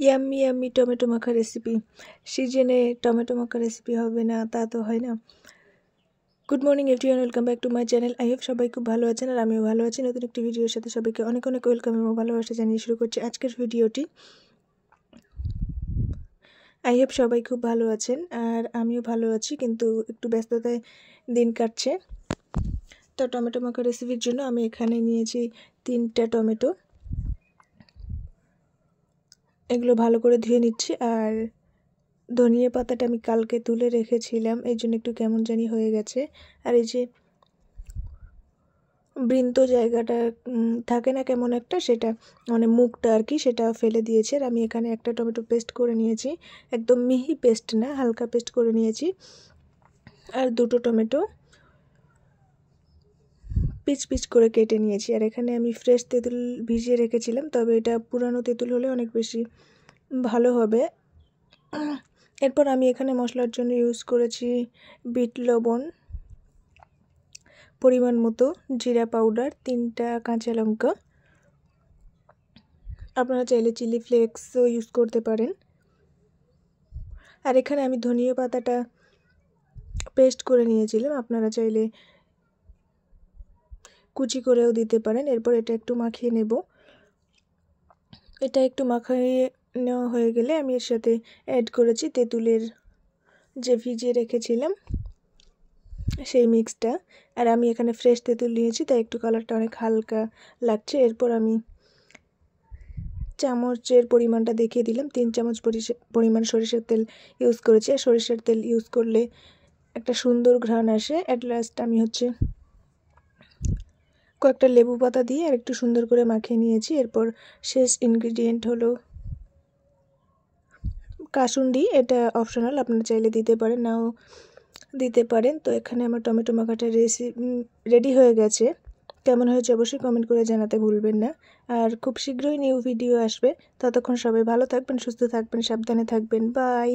Yummy yummy tomato মাখা recipe. সিজনে tomato মাখা রেসিপি হবে না তা তো হয় না। Good morning everyone, welcome back to my channel. I hope সবাই খুব ভালো আছেন আর আমিও ভালো আছি। নতুন একটি ভিডিওর সাথে সবাইকে অনেক অনেক ওয়েলকাম এবং ভালোবাসা জানিয়ে শুরু করছি আজকের ভিডিওটি। আই হোপ সবাই খুব ভালো আছেন আর আমিও ভালো আছি, কিন্তু একটু ব্যস্ততায় দিন কাটছে। তো টমেটো মাখা রেসিপির জন্য আমি এখানে নিয়েছি 3টা টমেটো। এগুলো ভালো করে ধুয়ে নিচ্ছি। আর ধনিয়া পাতাটা আমি কালকে তুলে রেখেছিলাম, এই জন্য একটু কেমন জানি হয়ে গেছে। আর এই যে বৃন্ত জায়গাটা থাকে না কেমন একটা, সেটা মানে মুখটা আর কি, সেটা ফেলে দিয়েছে। আর আমি এখানে একটা টমেটো পেস্ট করে নিয়েছি, একদম মিহি পেস্ট না, হালকা পেস্ট করে নিয়েছি। আর 2টো টমেটো পিচ পিচ করে কেটে নিয়েছি। আর এখানে আমি ফ্রেশ তেঁতুল ভিজিয়ে রেখেছিলাম, তবে এটা পুরানো তেঁতুল হলে অনেক বেশি ভালো হবে। এরপর আমি এখানে মশলার জন্য ইউজ করেছি বিট লবণ পরিমাণ মতো, জিরা পাউডার, 3টা কাঁচা লঙ্কা। আপনারা চাইলে চিলি ফ্লেক্সও ইউজ করতে পারেন। আর এখানে আমি ধনিয়া পাতাটা পেস্ট করে নিয়েছিলাম, আপনারা চাইলে কুচি করেও দিতে পারেন। এরপর এটা একটু মাখিয়ে নেব। এটা একটু মাখিয়ে নেওয়া হয়ে গেলে আমি এর সাথে অ্যাড করেছি তেঁতুলের যে ভিজিয়ে রেখেছিলাম সেই মিক্সটা। আর আমি এখানে ফ্রেশ তেঁতুল নিয়েছি, তাই একটু কালারটা অনেক হালকা লাগছে। এরপর আমি চামচের পরিমাণটা দেখিয়ে দিলাম, 3 চামচ পরিমাণ সরিষার তেল ইউজ করেছি। আর সরিষার তেল ইউজ করলে একটা সুন্দর ঘ্রাণ আসে। অ্যাট লাস্ট আমি কয়েকটা লেবু পাতা দিয়ে আর একটু সুন্দর করে মাখিয়ে নিয়েছি। এরপর শেষ ইনগ্রিডিয়েন্ট হলো কাসুন্দি। এটা অপশনাল, আপনারা চাইলে দিতে পারেন, নাও দিতে পারেন। তো এখানে আমার টমেটো মাখাটা রেডি হয়ে গেছে। কেমন হয়েছে অবশ্যই কমেন্ট করে জানাতে ভুলবেন না। আর খুব শীঘ্রই নিউ ভিডিও আসবে। ততক্ষণ সবাই ভালো থাকবেন, সুস্থ থাকবেন, সাবধানে থাকবেন। বাই।